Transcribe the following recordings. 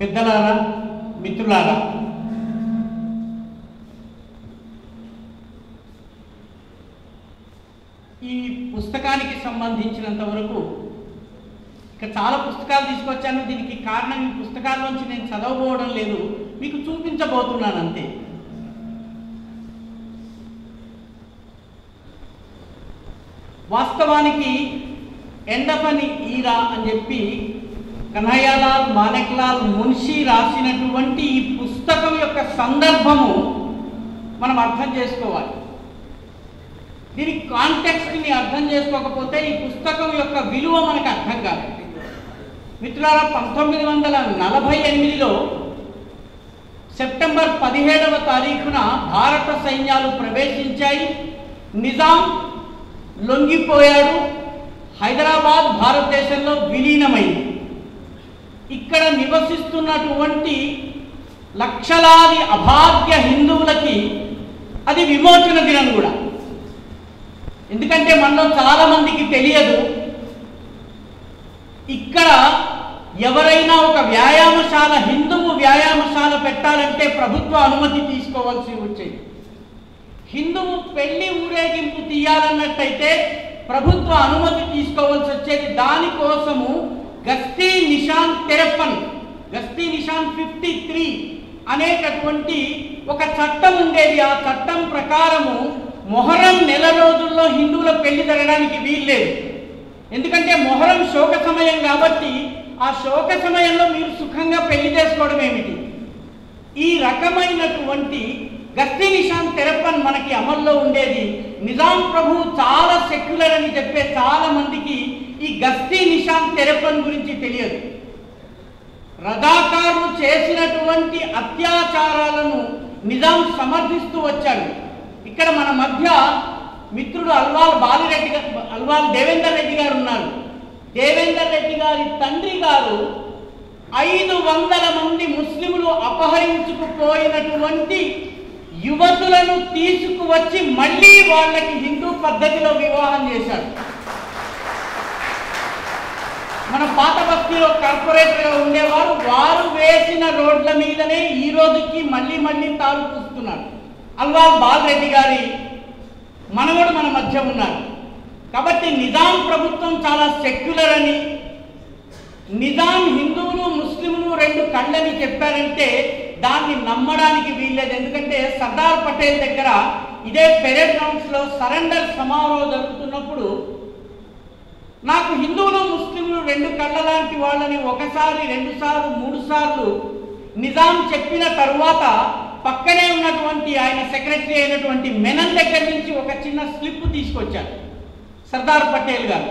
పెద్దలారా, మిత్రులారా, ఈ పుస్తకానికి సంబంధించినంత వరకు ఇక చాలా పుస్తకాలు తీసుకొచ్చాను. దీనికి కారణం ఈ పుస్తకాల్లోంచి నేను చదవబోవడం లేదు, మీకు చూపించబోతున్నాను అంతే. వాస్తవానికి ఎండపని ఈరా అని చెప్పి కన్హయ్యాలాల్ మాణిక్లాల్ మున్షి రాసినటువంటి ఈ పుస్తకం యొక్క సందర్భము మనం అర్థం చేసుకోవాలి. దీని కాంటెక్స్ట్ని అర్థం చేసుకోకపోతే ఈ పుస్తకం యొక్క విలువ మనకు అర్థం కాదు. మిత్రులారా, 1948లో సెప్టెంబర్ 17వ తారీఖున భారత సైన్యాలు ప్రవేశించాయి. నిజాం లొంగిపోయాడు. హైదరాబాద్ భారతదేశంలో విలీనమైంది. ఇక్కడ నివసిస్తున్నటువంటి లక్షలాది అభాగ్య హిందువులకి అది విమోచన దినం కూడా. ఎందుకంటే మనలో చాలా మందికి తెలియదు, ఇక్కడ ఎవరైనా ఒక వ్యాయామశాల, హిందువు వ్యాయామశాల పెట్టాలంటే ప్రభుత్వ అనుమతి తీసుకోవాల్సి వచ్చేది. హిందువు పెళ్లి ఊరేగింపు తీయాలన్నట్టయితే ప్రభుత్వ అనుమతి తీసుకోవాల్సి వచ్చేది. దానికోసము గస్తీ నిషాన్ 53, గస్తీ నిషాన్ 53 అనేటటువంటి ఒక చట్టం ఉండేది. ఆ చట్టం ప్రకారము మొహరం నెల రోజుల్లో హిందువుల పెళ్లి జరగడానికి వీల్లేదు. ఎందుకంటే మొహరం శోక సమయం కాబట్టి ఆ శోక సమయంలో మీరు సుఖంగా పెళ్లి చేసుకోవడం ఏమిటి? ఈ రకమైనటువంటి గస్తీ నిషాన్ 53 మనకి అమల్లో ఉండేది. నిజాం ప్రభు చాలా సెక్యులర్ అని చెప్పే చాలా మందికి ఈ గస్తీ నిషాన్ 53 గురించి తెలియదు. రజాకారులు చేసినటువంటి అత్యాచారాలను నిజాం సమర్థిస్తూ వచ్చాడు. ఇక్కడ మన మధ్య మిత్రుడు అల్వాల్ దేవేందర్ రెడ్డి గారు ఉన్నారు. దేవేందర్ రెడ్డి గారి తండ్రి గారు 500 మంది ముస్లింలు అపహరించుకుపోయినటువంటి యువతులను తీసుకువచ్చి మళ్ళీ వాళ్ళకి హిందూ పద్ధతిలో వివాహం చేశాడు. మన పాత బస్తీలో కార్పొరేటర్గా ఉండేవారు, వారు వేసిన రోడ్ల మీదనే ఈ రోజుకి మళ్ళీ మళ్ళీ తారు పూస్తున్నారు. అల్వాల్ బాలరెడ్డి గారి మనవడు మన మధ్య ఉన్నారు. కాబట్టి నిజాం ప్రభుత్వం చాలా సెక్యులర్ అని, నిజాం హిందువులు ముస్లింలు 2 కళ్ళని చెప్పారంటే దాన్ని నమ్మడానికి వీల్లేదు. ఎందుకంటే సర్దార్ పటేల్ దగ్గర ఇదే పెరేడ్ గ్రౌండ్స్లో సరెండర్ సమారోహం జరుగుతున్నప్పుడు నాకు హిందువులు ముస్లింలు 2 కళ్ళ లాంటి వాళ్ళని 1 సారి 2 సార్లు 3 సార్లు నిజాం చెప్పిన తరువాత పక్కనే ఉన్నటువంటి ఆయన సెక్రటరీ అయినటువంటి మెనన్ దగ్గర నుంచి ఒక చిన్న స్లిప్ తీసుకొచ్చారు సర్దార్ పటేల్ గారు.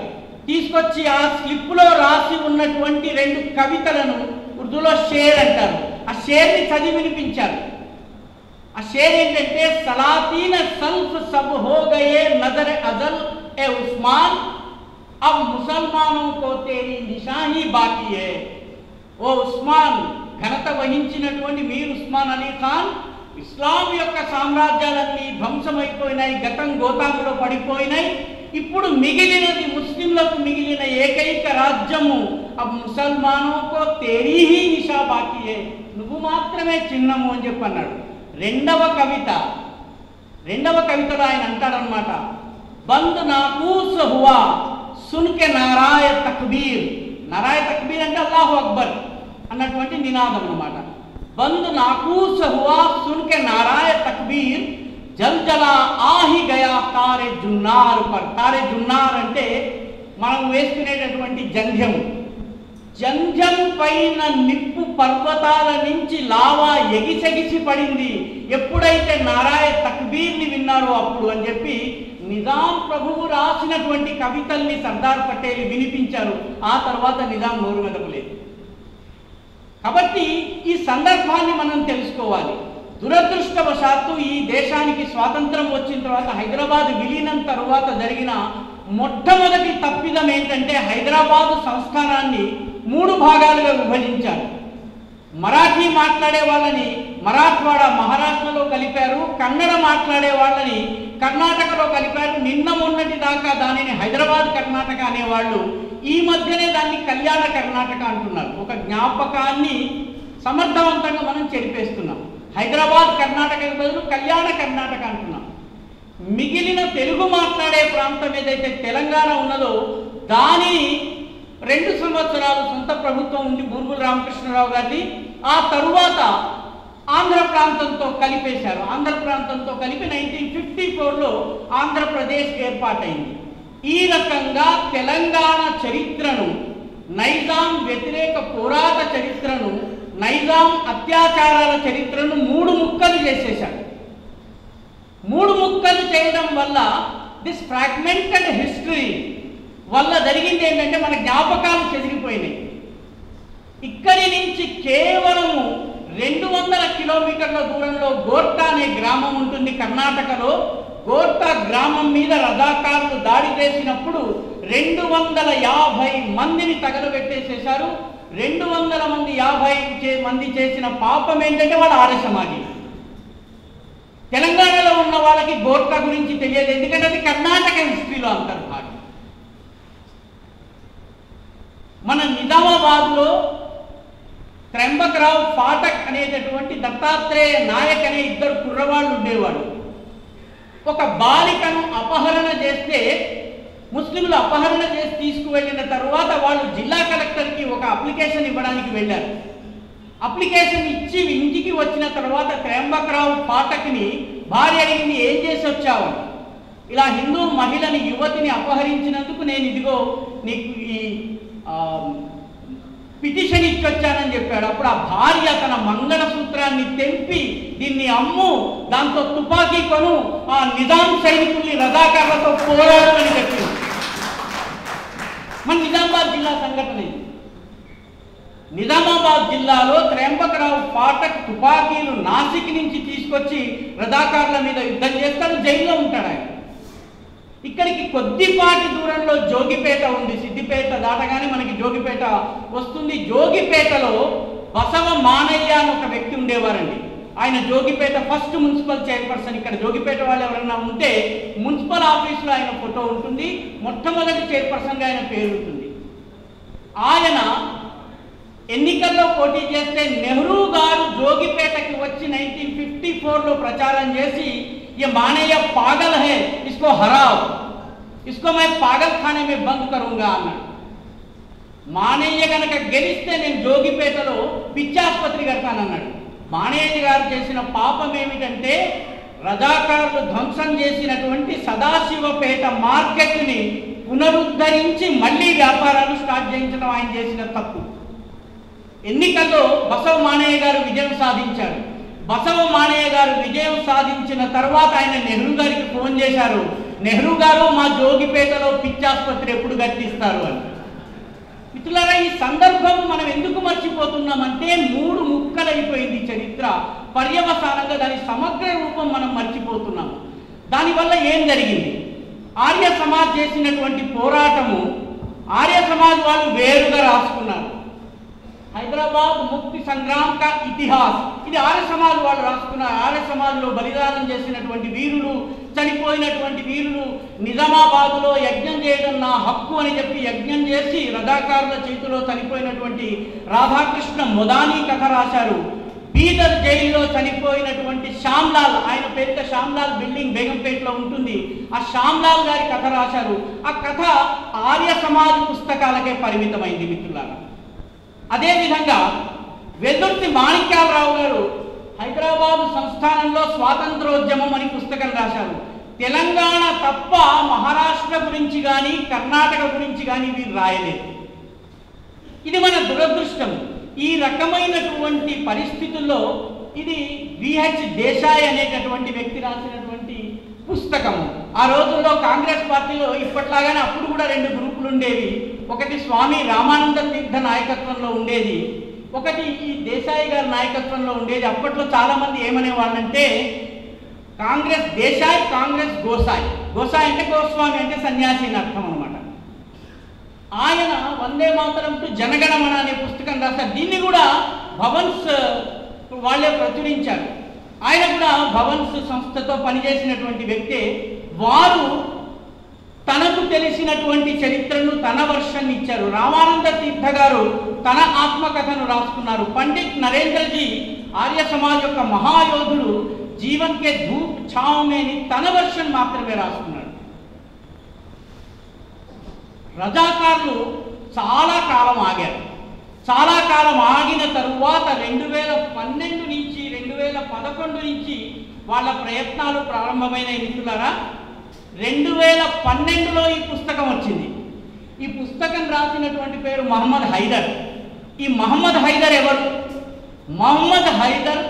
తీసుకొచ్చి ఆ స్లిప్లో రాసి ఉన్నటువంటి 2 కవితలను ఉర్దూలో షేర్ అంటారు. ఆ షేర్ని చదివి వినిపించారు. ఆ షేర్ ఏంటంటే, సలాతీన సల్ఫ్ సబ్ హో గయే నజర్ అజల్ ఏ ఉస్మాన్, అబ్ ముసల్మానో కో తేరీ నిషాహీ బాకీ హై. ఓ ఉస్మాన్, ఘనత వహించినటువంటి మీర్ ఉస్మాన్ అలీ ఖాన్, ఇస్లాం యొక్క సామ్రాజ్యాలన్నీ ధ్వంసమైపోయినాయి, గతం గోతాంలో పడిపోయినాయి. ఇప్పుడు మిగిలినది ముస్లింలకు మిగిలిన ఏకైక రాజ్యము అబ్ ముసల్మానోకో తేరీ హీ నిషా బాకీ హై, నువ్వు మాత్రమే చిన్నము అని చెప్పి అన్నాడు. రెండవ కవితలో ఆయన అంటాడనమాట, బంద్ నాకూస్ హువా సున్కే నారాయ తక్బీర్. నారాయ తక్బీర్ అంటే అల్లాహు అక్బర్ అన్నటువంటి నినాదం అన్నమాట. బంద్ నాకూస్ హువా సున్కే నారాయ తక్బీర్, జల్ జలా ఆహి గయా తారే జున్నార్ పర్. తారే జున్నార్ అంటే మనం వేసుకునేటటువంటి జంధ్యం. జంధ్యం పైన నిప్పు పర్వతాల నుంచి లావా ఎగిసెగిసి పడింది ఎప్పుడైతే నారాయ తక్బీర్ని విన్నారో అప్పుడు అని చెప్పి నిజాం ప్రభువు రాసినటువంటి కవితల్ని సర్దార్ పటేల్ వినిపించారు. ఆ తర్వాత నిజాం నోరు మెదపలేదు. కాబట్టి ఈ సందర్భాన్ని మనం తెలుసుకోవాలి. దురదృష్టవశాత్తు ఈ దేశానికి స్వాతంత్రం వచ్చిన తర్వాత, హైదరాబాద్ విలీనం తరువాత జరిగిన మొట్టమొదటి తప్పిదం ఏంటంటే, హైదరాబాదు సంస్థానాన్ని 3 భాగాలుగా విభజించారు. మరాఠీ మాట్లాడే వాళ్ళని మరాఠ్వాడ మహారాష్ట్రలో కలిపారు, కన్నడ మాట్లాడే వాళ్ళని కర్ణాటకలో కలిపారు. నిన్న మొన్నటి దాకా దానిని హైదరాబాద్ కర్ణాటక అనేవాళ్ళు, ఈ మధ్యనే దాన్ని కళ్యాణ కర్ణాటక అంటున్నారు. ఒక జ్ఞాపకాన్ని సమర్థవంతంగా మనం చెరిపేస్తున్నాం. హైదరాబాద్ కర్ణాటకకు బదులు కళ్యాణ కర్ణాటక అంటున్నాం. మిగిలిన తెలుగు మాట్లాడే ప్రాంతం ఏదైతే తెలంగాణ ఉన్నదో దానిని 2 సంవత్సరాలు సొంత ప్రభుత్వం ఉంది బూర్గుల రామకృష్ణరావు గారిది. ఆ తరువాత ఆంధ్ర ప్రాంతంతో కలిపేశారు. ఆంధ్ర ప్రాంతంతో కలిపి 1954లో ఆంధ్రప్రదేశ్ ఏర్పాటైంది. ఈ రకంగా తెలంగాణ చరిత్రను, నైజాం వ్యతిరేక పోరాట చరిత్రను, నైజాం అత్యాచారాల చరిత్రను 3 ముక్కలు చేసేశారు. 3 ముక్కలు చేయడం వల్ల దిస్ ఫ్రాగ్మెంటెడ్ హిస్టరీ వల్ల జరిగింది ఏంటంటే మన జ్ఞాపకాలు చెదిరిపోయినాయి. ఇక్కడి నుంచి కేవలము 200 కిలోమీటర్ల దూరంలో గోర్టా అనే గ్రామం ఉంటుంది కర్ణాటకలో. గోర్టా గ్రామం మీద రజాకారులు దాడి చేసినప్పుడు 250 మందిని తగలబెట్టేసేశారు. 250 మంది చేసిన పాపం ఏంటంటే వాళ్ళ ఆర్య సమాజం. తెలంగాణలో ఉన్న వాళ్ళకి గోర్టా గురించి తెలియదు, ఎందుకంటే అది కర్ణాటక హిస్టరీలో అంతర్భాగం. మన నిజామాబాద్లో త్రంబకరావు పాఠక్ అనేటటువంటి దత్తాత్రేయ నాయక్ అనే 2 కుర్రవాళ్ళు ఉండేవాడు. ఒక బాలికను అపహరణ చేస్తే ముస్లింలు అపహరణ చేసి తీసుకువెళ్ళిన తర్వాత వాళ్ళు జిల్లా కలెక్టర్కి ఒక అప్లికేషన్ ఇవ్వడానికి వెళ్ళారు. అప్లికేషన్ ఇచ్చి ఇంటికి వచ్చిన తర్వాత త్రంబకరావు పాఠక్ని భార్య అడిగింది, ఏం చేసి వచ్చావు? ఇలా హిందూ మహిళని యువతిని అపహరించినందుకు నేను ఇదిగో నీకు ఈ పిటిషన్ ఇచ్చొచ్చానని చెప్పాడు. అప్పుడు ఆ భార్య తన మంగళసూత్రాన్ని తెంపి దీన్ని అమ్ము, దాంతో తుపాకీ కొను, ఆ నిజాం సైనికుల్ని రజాకార్లతో పోరాడు అని చెప్పింది. మన నిజామాబాద్ జిల్లా సంఘటన ఇది. నిజామాబాద్ జిల్లాలో త్రంబకరావు పాఠక్ తుపాకీలు నాసిక్ నుంచి తీసుకొచ్చి రజాకార్ల మీద యుద్ధం చేస్తాడు, జైల్లో ఉంటాడు ఆయన. ఇక్కడికి కొద్దిపాటి దూరంలో జోగిపేట ఉంది. సిద్దిపేట దాటగానే మనకి జోగిపేట వస్తుంది. జోగిపేటలో బసవ మానయ్య అని ఒక వ్యక్తి ఉండేవారండి. ఆయన జోగిపేట ఫస్ట్ మున్సిపల్ చైర్పర్సన్. ఇక్కడ జోగిపేట వాళ్ళు ఎవరైనా ఉంటే మున్సిపల్ ఆఫీసులో ఆయన ఫోటో ఉంటుంది. మొట్టమొదటి చైర్పర్సన్గా ఆయన పేరు ఉంటుంది. ఆయన ఎన్నికల్లో పోటీ చేస్తే నెహ్రూ గారు జోగిపేటకి వచ్చి 1954లో ప్రచారం చేసి ये मानయ్య पागल है, इसको हराओ, इसको मैं पागल खाने में बंद करूंगा అన్నాడు. మానయ్య కనుక గెలిస్తే నేను జోగిపేటలో పిచ్చాసుపత్రి కడతానన్నాడు. మానయ్య గారు చేసిన పాపం ఏమిటంటే రజాకారులు ధ్వంసం చేసినటువంటి సదాశివపేట మార్కెట్ని పునరుద్ధరించి మళ్ళీ వ్యాపారాలు స్టార్ట్ చేయించడం ఆయన చేసిన తప్పు. ఎన్నికల్లో బసవ మానయ్య గారు విజయం సాధించారు. బసవ మానయ్య గారు విజయం సాధించిన తర్వాత ఆయన నెహ్రూ గారికి ఫోన్ చేశారు, నెహ్రూ గారు మా జోగిపేటలో పిచ్చాసుపత్రి ఎప్పుడు కట్టిస్తారు అని. మిత్రులారా, ఈ సందర్భం మనం ఎందుకు మర్చిపోతున్నామంటే 3 ముక్కలైపోయింది చరిత్ర. పర్యవసానంగా దాని సమగ్ర రూపం మనం మర్చిపోతున్నాం. దానివల్ల ఏం జరిగింది? ఆర్య సమాజ్ చేసినటువంటి పోరాటము ఆర్య సమాజ్ వాళ్ళు వేరుగా రాసుకున్నారు. హైదరాబాద్ ముక్తి సంగ్రామ్ కా ఇతిహాస్, ఇది ఆర్య సమాజ్ వాళ్ళు రాసుకున్నారు. ఆర్య సమాజ్లో బలిదానం చేసినటువంటి వీరులు, చనిపోయినటువంటి వీరులు, నిజామాబాద్లో యజ్ఞం చేయడం నా హక్కు అని చెప్పి యజ్ఞం చేసి రజాకారుల చేతిలో చనిపోయినటువంటి రాధాకృష్ణ మొదానీ కథ రాశారు. బీదర్ జైల్లో చనిపోయినటువంటి శ్యామ్లాల్, ఆయన పేరిట శ్యామ్లాల్ బిల్డింగ్ బేగంపేటలో ఉంటుంది, ఆ శ్యామ్లాల్ గారి కథ రాశారు. ఆ కథ ఆర్య సమాజ్ పుస్తకాలకే పరిమితమైంది మిత్రులారా. అదేవిధంగా వెల్దుర్తి మాణిక్యాలరావు గారు హైదరాబాదు సంస్థానంలో స్వాతంత్రోద్యమం అని పుస్తకం రాశారు. తెలంగాణ తప్ప మహారాష్ట్ర గురించి కానీ కర్ణాటక గురించి కానీ వీరు రాయలేదు. ఇది మన దురదృష్టం. ఈ రకమైనటువంటి పరిస్థితుల్లో ఇది విహెచ్ దేశాయ్ అనేటటువంటి వ్యక్తి రాసినటువంటి పుస్తకము. ఆ రోజుల్లో కాంగ్రెస్ పార్టీలో ఇప్పట్లాగానే అప్పుడు కూడా 2 గ్రూపులు ఉండేవి. ఒకటి స్వామి రామానంద తీర్థ నాయకత్వంలో ఉండేది, ఒకటి ఈ దేశాయి గారి నాయకత్వంలో ఉండేది. అప్పట్లో చాలామంది ఏమనేవాళ్ళంటే కాంగ్రెస్ దేశాయ్, కాంగ్రెస్ గోసాయ్. గోసాయ్ అంటే గోస్వామి అంటే సన్యాసి అని అర్థం అనమాట. ఆయన వందే మాతరం టు జనగణమన అనే పుస్తకం రాశారు. దీన్ని కూడా భవన్స్ వాళ్ళే ప్రచురించారు. ఆయన కూడా భవన్స్ సంస్థతో పనిచేసినటువంటి వ్యక్తే. వారు తనకు తెలిసినటువంటి చరిత్రను తన వర్షన్ ఇచ్చారు. రామానంద తీర్థ గారు తన ఆత్మకథను రాసుకున్నారు. పండిత్ నరేంద్రజీ ఆర్య సమాజ్ యొక్క మహాయోధుడు జీవన్ కే ధూప్ ఛావ్ మే అని తన వర్షన్ మాత్రమే రాసుకున్నాడు. రజాకార్లు చాలా కాలం ఆగారు. చాలా కాలం ఆగిన తరువాత 2012 నుంచి 2011 నుంచి వాళ్ళ ప్రయత్నాలు ప్రారంభమైన మిత్రులారా, 2012లో ఈ పుస్తకం వచ్చింది. ఈ పుస్తకం రాసినటువంటి పేరు మహమ్మద్ హైదర్. ఈ మహమ్మద్ హైదర్ ఎవరు? మహమ్మద్ హైదర్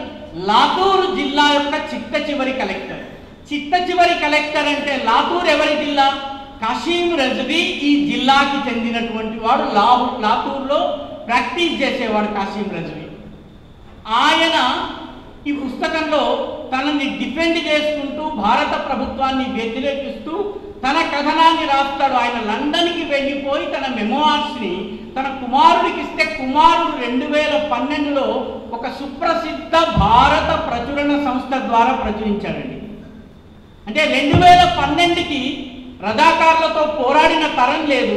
లాతూర్ జిల్లా యొక్క చిట్ట చివరి కలెక్టర్. చిట్ట చివరి కలెక్టర్ అంటే లాతూర్ ఎవరి జిల్లా? కాసిం రజ్వీ ఈ జిల్లాకి చెందినటువంటి వాడు. లాతూర్లో ప్రాక్టీస్ చేసేవాడు కాసిం రజ్వీ. ఆయన ఈ పుస్తకంలో తనని డిఫెండ్ చేసుకుంటూ భారత ప్రభుత్వాన్ని వ్యతిరేకిస్తూ తన కథనాన్ని రాస్తాడు. ఆయన లండన్కి వెళ్ళిపోయి తన మెమోఆర్స్ని తన కుమారుడికి ఇస్తే కుమారుడు 2012లో ఒక సుప్రసిద్ధ భారత ప్రచురణ సంస్థ ద్వారా ప్రచురించాడండి. అంటే 2012కి రజాకార్లతో పోరాడిన తరం లేదు,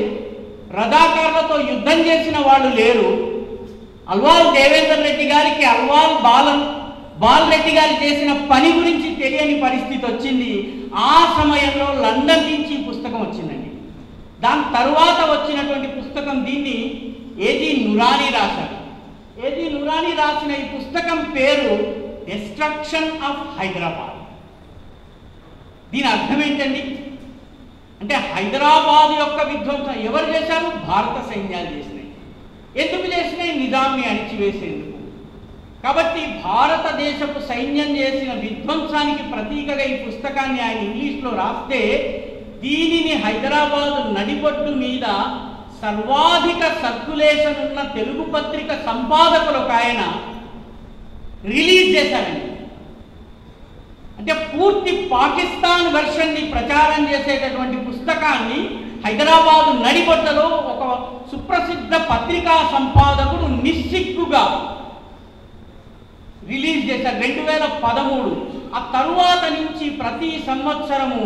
రజాకార్లతో యుద్ధం చేసిన వాళ్ళు లేరు. అల్వాల్ దేవేందర్ రెడ్డి గారికి అల్వాల్ బాల్ రెడ్డి గారు చేసిన పని గురించి తెలియని పరిస్థితి వచ్చింది. ఆ సమయంలో లండన్ నుంచి ఈ పుస్తకం వచ్చిందండి. దాని తరువాత వచ్చినటువంటి పుస్తకం దీన్ని ఏజీ నురానీ రాశారు. ఏజీ నురానీ రాసిన ఈ పుస్తకం పేరు డిస్ట్రక్షన్ ఆఫ్ హైదరాబాద్. దీని అర్థం ఏంటండి అంటే హైదరాబాద్ యొక్క విధ్వంసం ఎవరు చేశారు? భారత సైన్యాలు చేసినాయి. ఎందుకు చేసినాయి? నిజాంని అణిచివేసేందుకు. కాబట్టి భారతదేశపు సైన్యం చేసిన విధ్వంసానికి ప్రతీకగా ఈ పుస్తకాన్ని ఆయన ఇంగ్లీష్లో రాస్తే దీనిని హైదరాబాదు నడిబొడ్డు మీద సర్వాధిక సర్క్యులేషన్ ఉన్న తెలుగు పత్రిక సంపాదకులు ఒక ఆయన రిలీజ్ చేశారండి. అంటే పూర్తి పాకిస్తాన్ వెర్షన్ని ప్రచారం చేసేటటువంటి పుస్తకాన్ని హైదరాబాదు నడిబొడ్డలో ఒక సుప్రసిద్ధ పత్రికా సంపాదకుడు నిస్సిగ్గుగా రిలీజ్ చేశారు 2013. ఆ తరువాత నుంచి ప్రతి సంవత్సరము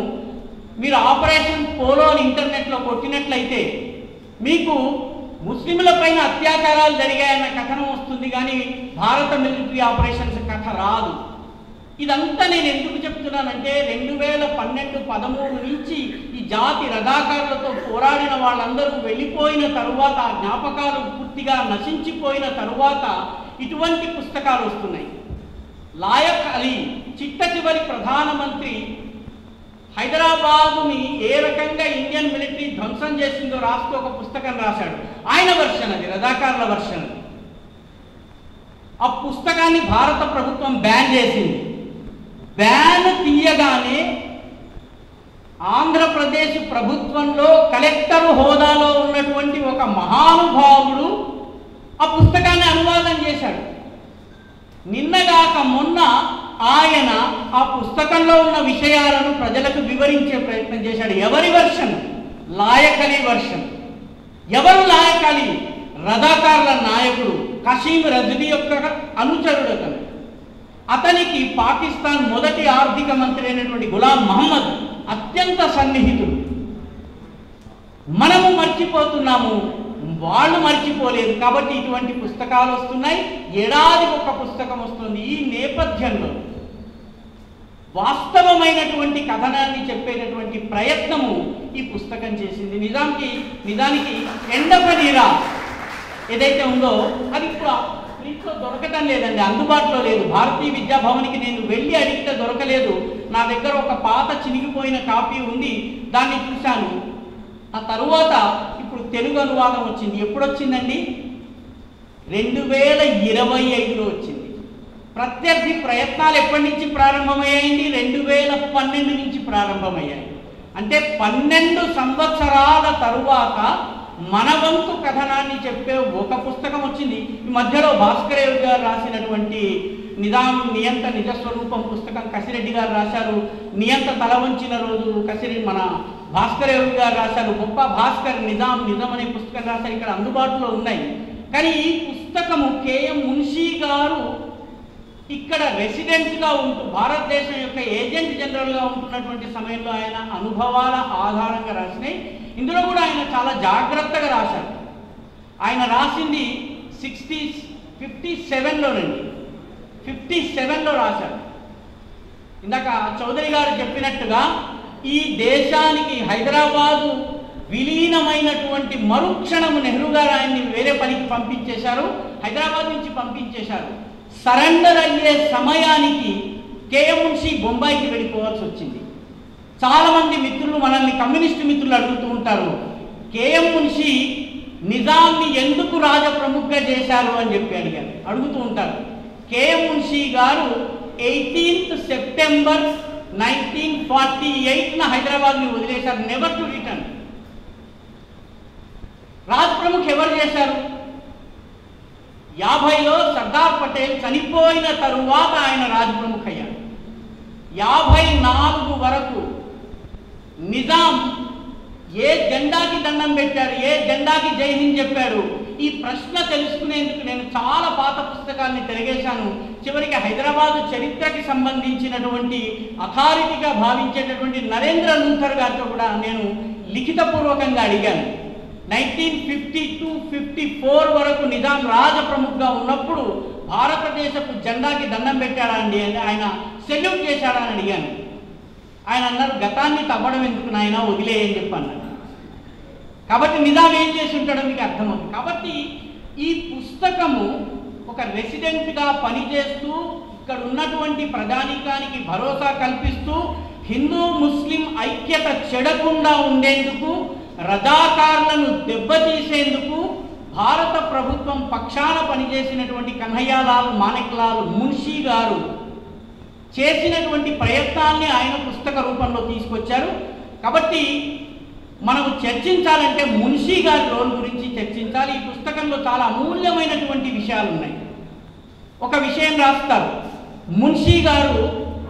మీరు ఆపరేషన్ పోలోని ఇంటర్నెట్లో కొట్టినట్లయితే మీకు ముస్లింల పైన అత్యాచారాలు జరిగాయన్న కథనం వస్తుంది, కానీ భారత మిలిటరీ ఆపరేషన్స్ కథ రాదు. ఇదంతా నేను ఎందుకు చెప్తున్నానంటే 2012-13 నుంచి ఈ జాతి రజాకారులతో పోరాడిన వాళ్ళందరూ వెళ్ళిపోయిన తరువాత, ఆ జ్ఞాపకాలు పూర్తిగా నశించిపోయిన తరువాత ఇటువంటి పుస్తకాలు వస్తున్నాయి. లాయక్ అలీ చిట్ట చివరి ప్రధానమంత్రి హైదరాబాదుని ఏ రకంగా ఇండియన్ మిలిటరీ ధ్వంసం చేసిందో రాస్తూ ఒక పుస్తకం రాశాడు. ఆయన వర్షన్ అది, రజాకారుల వర్షన్. ఆ పుస్తకాన్ని భారత ప్రభుత్వం బ్యాన్ చేసింది. బ్యాన్ తీయగానే ఆంధ్రప్రదేశ్ ప్రభుత్వంలో కలెక్టర్ హోదాలో ఉన్నటువంటి ఒక మహానుభావుడు ఆ పుస్తకాన్ని అనువాదం చేశాడు. నిన్నగాక మొన్న ఆయన ఆ పుస్తకంలో ఉన్న విషయాలను ప్రజలకు వివరించే ప్రయత్నం చేశాడు. ఎవరి వర్షన్? లాయక్ అలీ వర్షన్. ఎవరు లాయక్ అలీ? రజాకార్ల నాయకుడు కాసిం రజ్వీ యొక్క అనుచరుడు అతను. అతనికి పాకిస్తాన్ మొదటి ఆర్థిక మంత్రి అయినటువంటి గులాం మహమ్మద్ అత్యంత సన్నిహితుడు. మనము మర్చిపోతున్నాము, వాళ్ళు మర్చిపోలేదు. కాబట్టి ఇటువంటి పుస్తకాలు వస్తున్నాయి, ఏడాదికి ఒక పుస్తకం వస్తుంది. ఈ నేపథ్యంలో వాస్తవమైనటువంటి కథనాన్ని చెప్పేటటువంటి ప్రయత్నము ఈ పుస్తకం చేసింది. నిజానికి ఎండ్ ఆఫ్ ఎన్ ఎరా ఏదైతే ఉందో అది ఇప్పుడు ప్రింట్లో దొరకటం లేదండి, అందుబాటులో లేదు. భారతీయ విద్యాభవన్కి నేను వెళ్ళి అడిగితే దొరకలేదు. నా దగ్గర ఒక పాత చినిగిపోయిన కాపీ ఉంది, దాన్ని చూశాను. ఆ తరువాత ఇప్పుడు తెలుగు అనువాదం వచ్చింది. ఎప్పుడు వచ్చిందండి? 2025లో వచ్చింది. ప్రత్యర్థి ప్రయత్నాలు ఎప్పటి నుంచి ప్రారంభమయ్యాయండి? 2012 నుంచి ప్రారంభమయ్యాయి. అంటే 12 సంవత్సరాల తరువాత మన వంతు కథనాన్ని చెప్పే ఒక పుస్తకం వచ్చింది. ఈ మధ్యలో భాస్కరేవ్ గారు రాసినటువంటి నిజాం నియంత నిజస్వరూపం పుస్తకం కసిరెడ్డి గారు రాశారు. నియంత తల వంచిన రోజు మన భాస్కరేవ్ గారు రాశారు. గొప్ప భాస్కర్ నిజాం అనే పుస్తకం రాశారు. ఇక్కడ అందుబాటులో ఉన్నాయి. కానీ ఈ పుస్తకము కేఎం మున్షీ గారు ఇక్కడ రెసిడెంట్గా ఉంటూ భారతదేశం యొక్క ఏజెంట్ జనరల్గా ఉంటున్నటువంటి సమయంలో ఆయన అనుభవాల ఆధారంగా రాసినాయి. ఇందులో కూడా ఆయన చాలా జాగ్రత్తగా రాశారు. ఆయన రాసింది 57లోనండి, 57లో రాశారు. ఇందాక చౌదరి గారు చెప్పినట్టుగా ఈ దేశానికి హైదరాబాదు విలీనమైనటువంటి మరుక్షణము నెహ్రూ గారు ఆయన్ని వేరే పనికి పంపించేశారు, హైదరాబాద్ నుంచి పంపించేశారు. సరెండర్ అయ్యే సమయానికి కేఎం మున్షి బొంబాయికి వెళ్ళిపోవాల్సి వచ్చింది. చాలామంది మిత్రులు మనల్ని కమ్యూనిస్టు మిత్రులు అడుగుతూ ఉంటారు, కేఎం మున్షి నిజాంని ఎందుకు రాజప్రముఖగా చేశారు అని చెప్పి అడుగుతూ ఉంటారు. కేఎం మున్షి గారు 18th సెప్టెంబర్ 1948 హైదరాబాద్ని వదిలేశారు, never to return. Raj Pramukh ఎవరు చేశారు? 50లో సర్దార్ పటేల్ చనిపోయిన తరువాత ఆయన రాజ్ ప్రముఖ్ అయ్యారు. 54 వరకు నిజాం ఏ జెండాకి దండం పెట్టాడు, ఏ జెండాకి జై హింద్ చెప్పాడు, ఈ ప్రశ్న తెలుసుకునేందుకు నేను చాలా పాత పుస్తకాన్ని తిరిగేశాను. చివరికి హైదరాబాదు చరిత్రకి సంబంధించినటువంటి అథారిటీగా భావించేటటువంటి నరేంద్ర లూథర్ గారితో కూడా నేను లిఖితపూర్వకంగా అడిగాను. 1952-54 వరకు నిజాం రాజప్రముఖగా ఉన్నప్పుడు భారతదేశపు జెండాకి దండం పెట్టాడా అండి అని, ఆయన సెల్యూట్ చేశాడా అని అడిగాను. ఆయన అన్నారు, గతాన్ని తవ్వడం ఎందుకు నాయన, వదిలేయని చెప్పాను. కాబట్టి నిజాం ఏం చేసి ఉంటాడో మీకు అర్థమవుతుంది. కాబట్టి ఈ పుస్తకము ఒక రెసిడెంట్గా పనిచేస్తూ ఇక్కడ ఉన్నటువంటి ప్రజానీకానికి భరోసా కల్పిస్తూ హిందూ ముస్లిం ఐక్యత చెడకుండా ఉండేందుకు, రజాకారులను దెబ్బతీసేందుకు భారత ప్రభుత్వం పక్షాన పనిచేసినటువంటి కన్హయ్యాలాల్ మాణిక్లాల్ మున్షి గారు చేసినటువంటి ప్రయత్నాల్ని ఆయన పుస్తక రూపంలో తీసుకొచ్చారు. కాబట్టి మనము చర్చించాలంటే మున్షి గారి రోల్ గురించి చర్చించాలి. ఈ పుస్తకంలో చాలా అమూల్యమైనటువంటి విషయాలు ఉన్నాయి. ఒక విషయం రాస్తారు, మున్షి గారు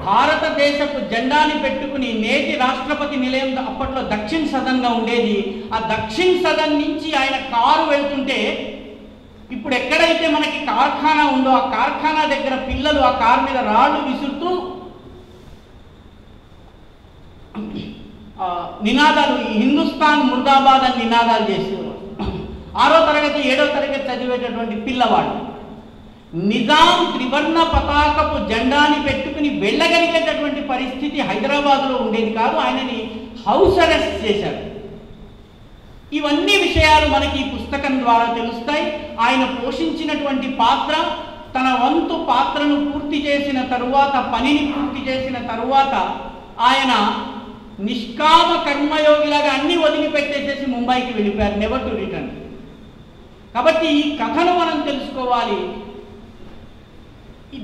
భారతదేశపు జెండాని పెట్టుకుని నేటి రాష్ట్రపతి నిలయం అప్పట్లో దక్షిణ సదన్గా ఉండేది, ఆ దక్షిణ సదన్ నుంచి ఆయన కారు వెళ్తుంటే ఇప్పుడు ఎక్కడైతే మనకి కార్ఖానా ఉందో ఆ కార్ఖానా దగ్గర పిల్లలు ఆ కారు మీద రాళ్ళు విసురుతూ నినాదాలు, హిందుస్థాన్ ముర్దాబాద్ అని నినాదాలు చేసేవారు. 6వ తరగతి 7వ తరగతి చదివేటటువంటి పిల్లవాడు నిజాం త్రివర్ణ పతాకపు జెండాని పెట్టుకుని వెళ్ళగలిగేటటువంటి పరిస్థితి హైదరాబాద్లో ఉండేది కాదు. ఆయనని హౌస్ అరెస్ట్ చేశారు. ఇవన్నీ విషయాలు మనకి ఈ పుస్తకం ద్వారా తెలుస్తాయి. ఆయన పోషించినటువంటి పాత్ర, తన వంతు పాత్రను పూర్తి చేసిన తరువాత, పనిని పూర్తి చేసిన తరువాత ఆయన నిష్కామ కర్మయోగిలాగా అన్ని వదిలిపెట్టేసేసి ముంబైకి వెళ్ళిపోయారు, నెవర్ టు రిటర్న్. కాబట్టి ఈ కథను మనం తెలుసుకోవాలి.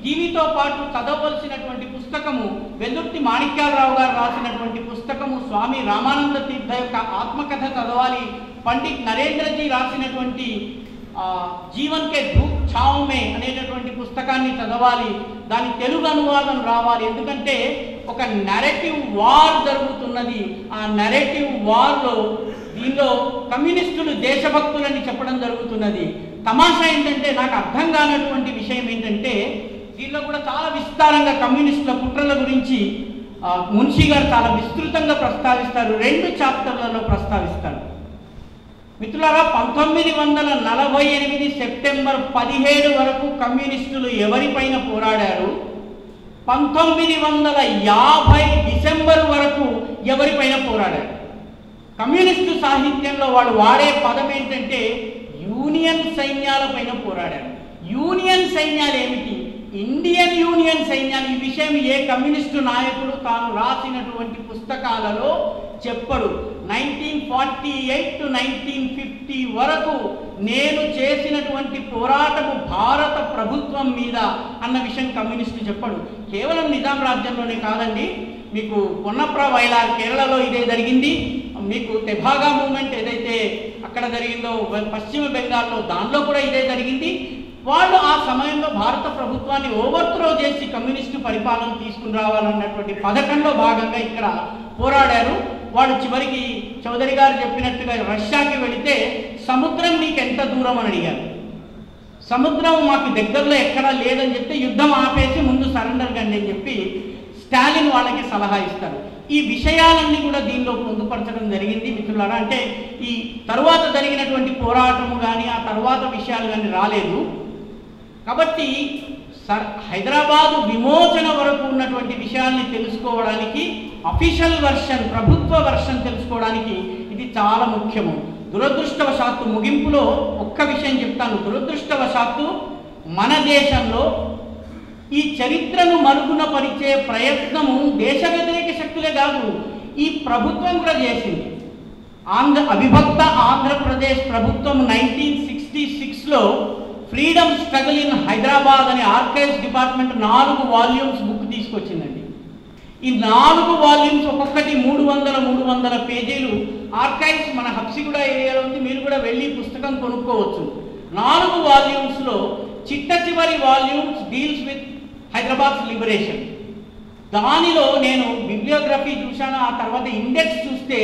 దీనితో పాటు చదవవలసినటువంటి పుస్తకము వెల్దుర్తి మాణిక్యాలరావు గారు రాసినటువంటి పుస్తకము, స్వామి రామానంద తీర్థ యొక్క ఆత్మకథ చదవాలి. పండిత్ నరేంద్రజీ రాసినటువంటి జీవన్ కే ధూప్ ఛావ్ మే అనేటటువంటి పుస్తకాన్ని చదవాలి. దాని తెలుగు అనువాదం రావాలి. ఎందుకంటే ఒక నెరేటివ్ వార్ జరుగుతున్నది. ఆ నెరేటివ్ వార్లో దీనిలో కమ్యూనిస్టులు దేశభక్తులని చెప్పడం జరుగుతున్నది. తమాషా ఏంటంటే, నాకు అర్థం కానటువంటి విషయం ఏంటంటే, దీనిలో కూడా చాలా విస్తారంగా కమ్యూనిస్టుల కుట్రల గురించి మున్షి గారు చాలా విస్తృతంగా ప్రస్తావిస్తారు. 2 చాప్టర్లలో ప్రస్తావిస్తారు. మిత్రులారా, 1948 సెప్టెంబర్ 17 వరకు కమ్యూనిస్టులు ఎవరిపైన పోరాడారు, 1950 డిసెంబర్ వరకు ఎవరిపైన పోరాడారు. కమ్యూనిస్టు సాహిత్యంలో వాళ్ళు వాడే పదం ఏంటంటే యూనియన్ సైన్యాలపైన పోరాడారు. యూనియన్ సైన్యాలు ఏమిటి? ఇండియన్ యూనియన్ సైన్యాలు. ఈ విషయం ఏ కమ్యూనిస్టు నాయకుడు తాను రాసినటువంటి పుస్తకాలలో చెప్పడు. 1948 to 1950 వరకు నేను చేసినటువంటి పోరాటము భారత ప్రభుత్వం మీద అన్న విషయం కమ్యూనిస్టు చెప్పడు. కేవలం నిజాం రాజ్యంలోనే కాదండి, మీకు పొన్నప్ర వైలార్ కేరళలో ఇదే జరిగింది, మీకు తెభాగా మూమెంట్ ఏదైతే అక్కడ జరిగిందో పశ్చిమ బెంగాల్లో దానిలో కూడా ఇదే జరిగింది. వాళ్ళు ఆ సమయంలో భారత ప్రభుత్వాన్ని ఓవర్త్రో చేసి కమ్యూనిస్టు పరిపాలన తీసుకుని రావాలన్నటువంటి పథకంలో భాగంగా ఇక్కడ పోరాడారు. వాళ్ళు చివరికి చౌదరి గారు చెప్పినట్టుగా రష్యాకి వెళితే సముద్రం నీకు ఎంత దూరం అని అడిగారు. సముద్రం మాకు దగ్గరలో ఎక్కడా లేదని చెప్తే యుద్ధం ఆపేసి ముందు సరెండర్ కండి అని చెప్పి స్టాలిన్ వాళ్ళకి సలహా ఇస్తారు. ఈ విషయాలన్నీ కూడా దీనిలో పొందుపరచడం జరిగింది మిత్రులారా. అంటే ఈ తరువాత జరిగినటువంటి పోరాటము కానీ ఆ తర్వాత విషయాలు కానీ రాలేదు కాబట్టి హైదరాబాదు విమోచన వరకు ఉన్నటువంటి విషయాల్ని తెలుసుకోవడానికి అఫీషియల్ వర్షన్, ప్రభుత్వ వర్షన్ తెలుసుకోవడానికి ఇది చాలా ముఖ్యము. దురదృష్టవశాత్తు ముగింపులో ఒక్క విషయం చెప్తాను. దురదృష్టవశాత్తు మన దేశంలో ఈ చరిత్రను మరుగున పరిచే ప్రయత్నము దేశ వ్యతిరేక శక్తులే కాదు, ఈ ప్రభుత్వం కూడా చేసింది. అవిభక్త ఆంధ్రప్రదేశ్ ప్రభుత్వం 1966లో ఫ్రీడమ్ స్ట్రగుల్ ఇన్ హైదరాబాద్ అనే ఆర్కైవ్స్ డిపార్ట్మెంట్ 4 వాల్యూమ్స్ బుక్ తీసుకొచ్చిందండి. ఈ 4 వాల్యూమ్స్ ఒక్కొక్కటి 300 పేజీలు. ఆర్కైవ్స్ మన హబ్సిగూడ ఏరియాలో ఉంది, మీరు కూడా వెళ్ళి పుస్తకం కొనుక్కోవచ్చు. 4 వాల్యూమ్స్లో చిట్ట చివరి volumes deals with Hyderabad liberation. దానిలో నేను బిబ్లియోగ్రఫీ చూశాను, ఆ తర్వాత ఇండెక్స్ చూస్తే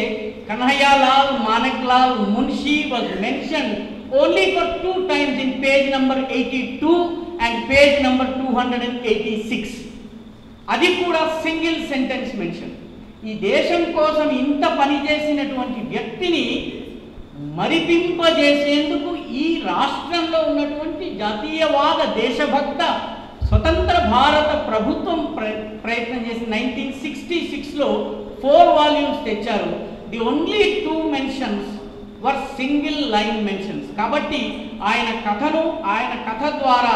Kanhaiyalal, Maneklal, Munshi was mention only for 2 times in page number 82 and page number 286. అది కూడా సింగిల్ సెంటెన్స్ మెన్షన్. ఈ దేశం కోసం ఇంత పని చేసినటువంటి వ్యక్తిని మరిపింపజేసేందుకు ఈ రాష్ట్రంలో ఉన్నటువంటి జాతీయవాద దేశభక్త స్వతంత్ర భారత ప్రభుత్వం ప్రయత్నం చేసి 1966లో 4 వాల్యూమ్స్ తెచ్చారు. The only 2 mentions were single line mentions. కాబట్టి ఆయన కథ ద్వారా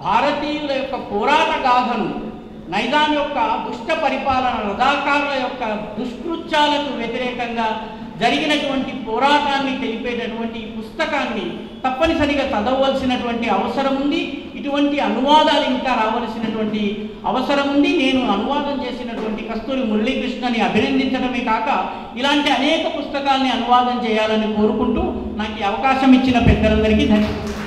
భారతీయుల యొక్క పోరాట గాథను, నైజాం యొక్క దుష్ట పరిపాలన, రజాకారుల యొక్క దుష్కృత్యాలకు వ్యతిరేకంగా జరిగినటువంటి పోరాటాన్ని తెలిపేటటువంటి పుస్తకాన్ని తప్పనిసరిగా చదవవలసినటువంటి అవసరం ఉంది. ఇటువంటి అనువాదాలు ఇంకా రావలసినటువంటి అవసరం ఉంది. నేను అనువాదం చేసినటువంటి కస్తూరి మురళీకృష్ణని అభినందించడమే కాక ఇలాంటి అనేక పుస్తకాల్ని అనువాదం చేయాలని కోరుకుంటూ నాకు ఈ అవకాశం ఇచ్చిన పెద్దలందరికీ ధన్యవాదాలు.